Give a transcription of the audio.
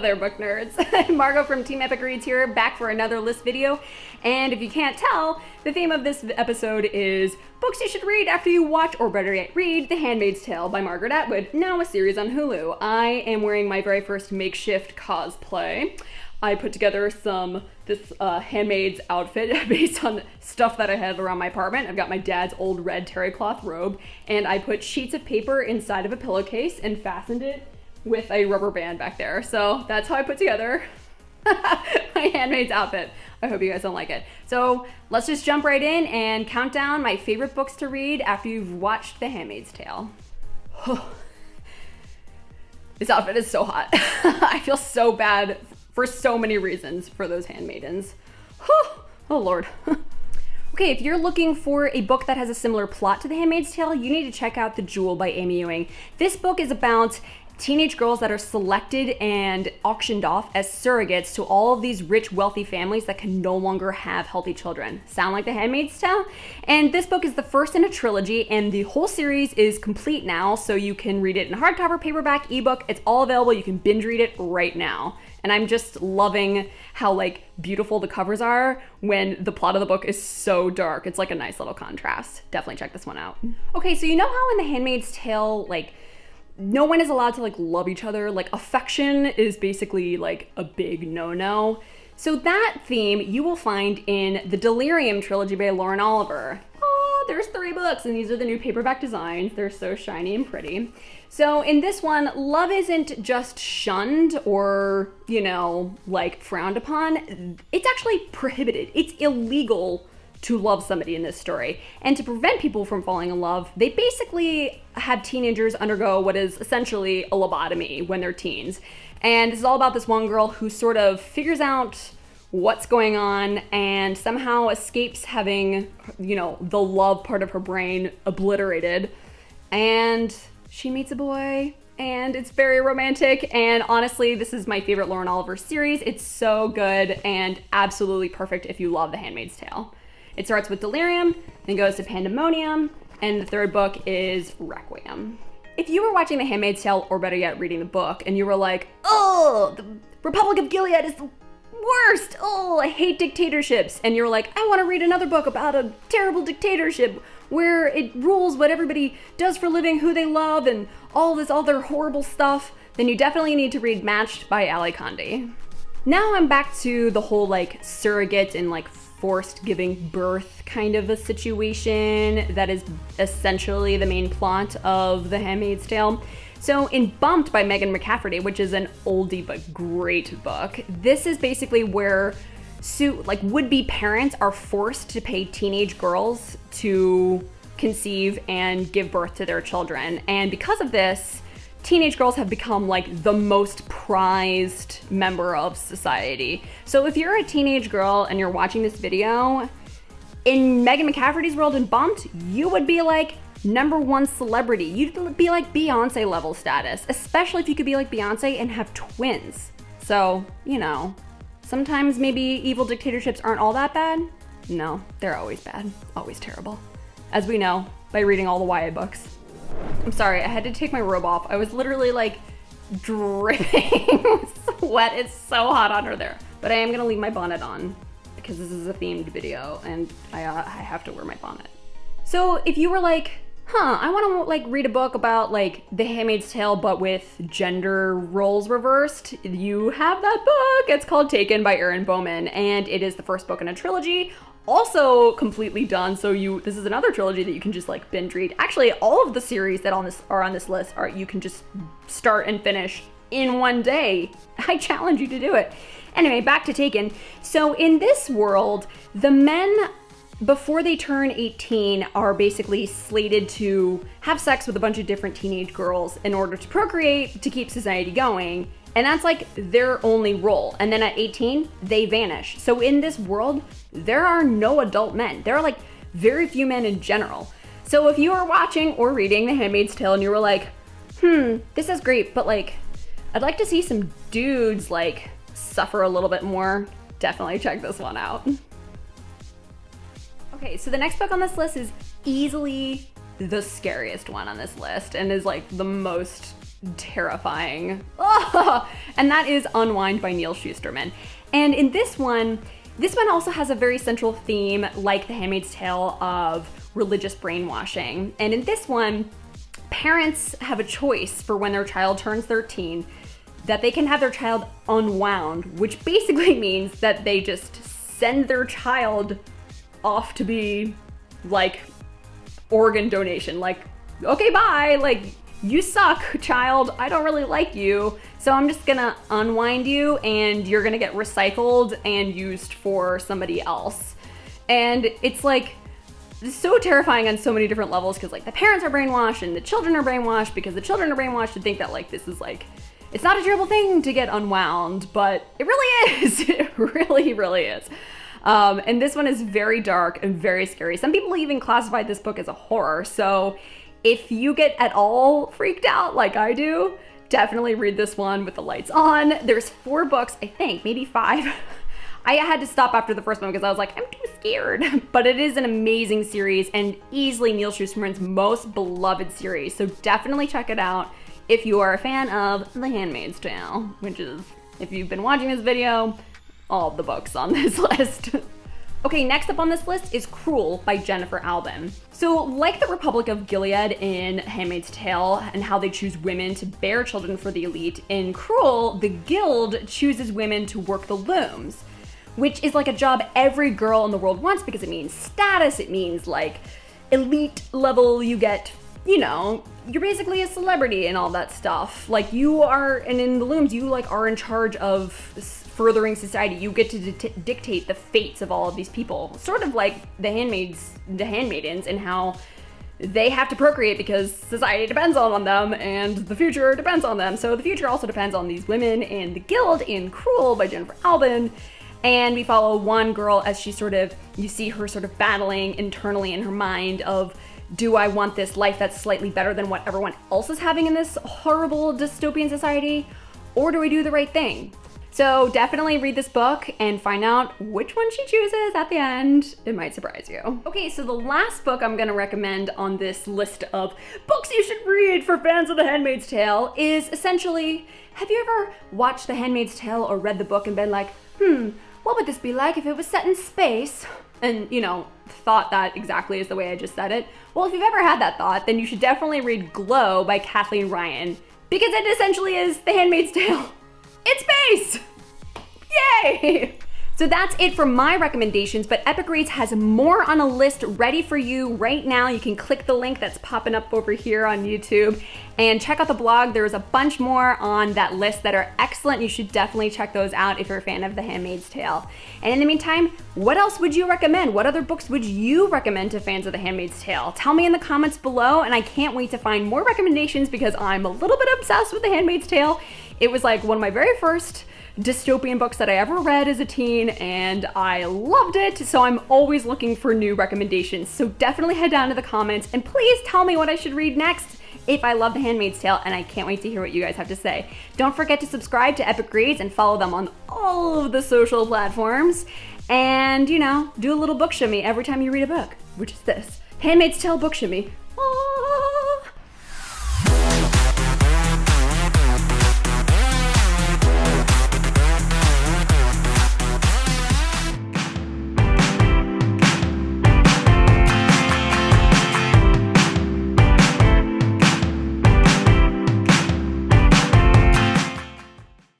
there, book nerds. Margot from Team Epic Reads here, back for another list video. And if you can't tell, the theme of this episode is books you should read after you watch, or better yet, read The Handmaid's Tale by Margaret Atwood, now a series on Hulu. I am wearing my very first makeshift cosplay. I put together this Handmaid's outfit based on stuff that I had around my apartment. I've got my dad's old red terry cloth robe, and I put sheets of paper inside of a pillowcase and fastened it with a rubber band back there. So that's how I put together my Handmaid's outfit. I hope you guys don't like it. So let's just jump right in and count down my favorite books to read after you've watched The Handmaid's Tale. This outfit is so hot. I feel so bad for so many reasons for those handmaidens. Oh Lord. Okay, if you're looking for a book that has a similar plot to The Handmaid's Tale, you need to check out The Jewel by Amy Ewing. This book is about teenage girls that are selected and auctioned off as surrogates to all of these rich, wealthy families that can no longer have healthy children. Sound like The Handmaid's Tale? And this book is the first in a trilogy, and the whole series is complete now, so you can read it in hardcover, paperback, ebook. It's all available. You can binge read it right now. And I'm just loving how like beautiful the covers are when the plot of the book is so dark. It's like a nice little contrast. Definitely check this one out. Okay, so you know how in The Handmaid's Tale, like, no one is allowed to like love each other? Like, affection is basically like a big no-no. So that theme you will find in the Delirium trilogy by Lauren Oliver. Oh, there's 3 books, and these are the new paperback designs. They're so shiny and pretty. So in this one, love isn't just shunned or, you know, like frowned upon. It's actually prohibited. It's illegal to love somebody in this story. And to prevent people from falling in love, they basically have teenagers undergo what is essentially a lobotomy when they're teens. And this is all about this one girl who sort of figures out what's going on and somehow escapes having, you know, the love part of her brain obliterated. And she meets a boy, and it's very romantic, and honestly, this is my favorite Lauren Oliver series. It's so good and absolutely perfect if you love The Handmaid's Tale. It starts with Delirium, then goes to Pandemonium, and the 3rd book is Requiem. If you were watching The Handmaid's Tale, or better yet, reading the book, and you were like, oh, the Republic of Gilead is the worst, oh, I hate dictatorships, and you're like, I want to read another book about a terrible dictatorship where it rules what everybody does for a living, who they love, and all this other horrible stuff, then you definitely need to read Matched by Allie Condie. Now I'm back to the whole like surrogate and like forced giving birth kind of a situation that is essentially the main plot of The Handmaid's Tale. So in Bumped by McCafferty, which is an oldie but great book, this is basically where would-be parents are forced to pay teenage girls to conceive and give birth to their children. And because of this, teenage girls have become like the most prized member of society. So if you're a teenage girl and you're watching this video, in Megan McCafferty's world in Bumped, you would be like #1 celebrity. You'd be like Beyonce level status, especially if you could be like Beyonce and have twins. So, you know, sometimes maybe evil dictatorships aren't all that bad. No, they're always bad, always terrible. As we know by reading all the YA books. I'm sorry, I had to take my robe off. I was literally like dripping with sweat. It's so hot under there. But I am gonna leave my bonnet on because this is a themed video and I have to wear my bonnet. So if you were like, I want to like read a book about like The Handmaid's Tale but with gender roles reversed, you have that book. It's called Taken by Erin Bowman, and it is the 1st book in a trilogy, also completely done. So this is another trilogy that you can just like binge read. Actually, all of the series that are on this list you can just start and finish in one day. I challenge you to do it. Anyway, back to Taken. So in this world, the men before they turn 18 are basically slated to have sex with a bunch of different teenage girls in order to procreate, to keep society going. And that's like their only role. And then at 18, they vanish. So in this world, there are no adult men. There are like very few men in general. So if you are watching or reading The Handmaid's Tale and you were like, this is great, but like, I'd like to see some dudes like suffer a little bit more, definitely check this one out. Okay, so the next book on this list is easily the scariest one on this list and is like the most terrifying. Oh! And that is Unwind by Neal Shusterman. And in this one also has a very central theme, like The Handmaid's Tale, of religious brainwashing. And in this one, parents have a choice for when their child turns 13, that they can have their child unwound, which basically means that they just send their child off to be like organ donation. Like, okay, bye. Like, you suck, child. I don't really like you. So I'm just gonna unwind you and you're gonna get recycled and used for somebody else. And it's like so terrifying on so many different levels, because like the parents are brainwashed and the children are brainwashed, because the children are brainwashed to think that like this is like, it's not a terrible thing to get unwound, but it really is. It really, really is. And this one is very dark and very scary. Some people even classify this book as a horror. So if you get at all freaked out like I do, definitely read this one with the lights on. There's 4 books, I think, maybe 5. I had to stop after the first one because I was like, I'm too scared. But it is an amazing series and easily Neal Shusterman's most beloved series. So definitely check it out if you are a fan of The Handmaid's Tale, which is, if you've been watching this video, all the books on this list. Okay, next up on this list is Crewel by Gennifer Albin. So like the Republic of Gilead in Handmaid's Tale and how they choose women to bear children for the elite, in Crewel, the guild chooses women to work the looms, which is like a job every girl in the world wants because it means status, it means like elite level, you get, you know, you're basically a celebrity and all that stuff. Like you are, and in the looms, you like are in charge of furthering society. You get to dictate the fates of all of these people. Sort of like the handmaidens, and how they have to procreate because society depends on them and the future depends on them. So the future also depends on these women, and the guild in Crewel by Gennifer Albin. And we follow one girl as she sort of, you see her sort of battling internally in her mind of, do I want this life that's slightly better than what everyone else is having in this horrible dystopian society? Or do I do the right thing? So definitely read this book and find out which one she chooses at the end. It might surprise you. Okay, so the last book I'm gonna recommend on this list of books you should read for fans of The Handmaid's Tale is essentially, have you ever watched The Handmaid's Tale or read the book and been like, what would this be like if it was set in space? And, you know, thought that exactly is the way I just said it. Well, if you've ever had that thought, then you should definitely read Glow by Kathleen Ryan, because it essentially is The Handmaid's Tale in space! Yay! So that's it for my recommendations, but Epic Reads has more on a list ready for you right now. You can click the link that's popping up over here on YouTube and check out the blog. There's a bunch more on that list that are excellent. You should definitely check those out if you're a fan of The Handmaid's Tale. And in the meantime, what else would you recommend? What other books would you recommend to fans of The Handmaid's Tale? Tell me in the comments below, and I can't wait to find more recommendations because I'm a little bit obsessed with The Handmaid's Tale. It was like one of my very first dystopian books that I ever read as a teen, and I loved it, so I'm always looking for new recommendations. So definitely head down to the comments and please tell me what I should read next if I love The Handmaid's Tale, and I can't wait to hear what you guys have to say. Don't forget to subscribe to Epic Reads and follow them on all of the social platforms, and, you know, do a little book shimmy every time you read a book, which is this. Handmaid's Tale book shimmy. Oh.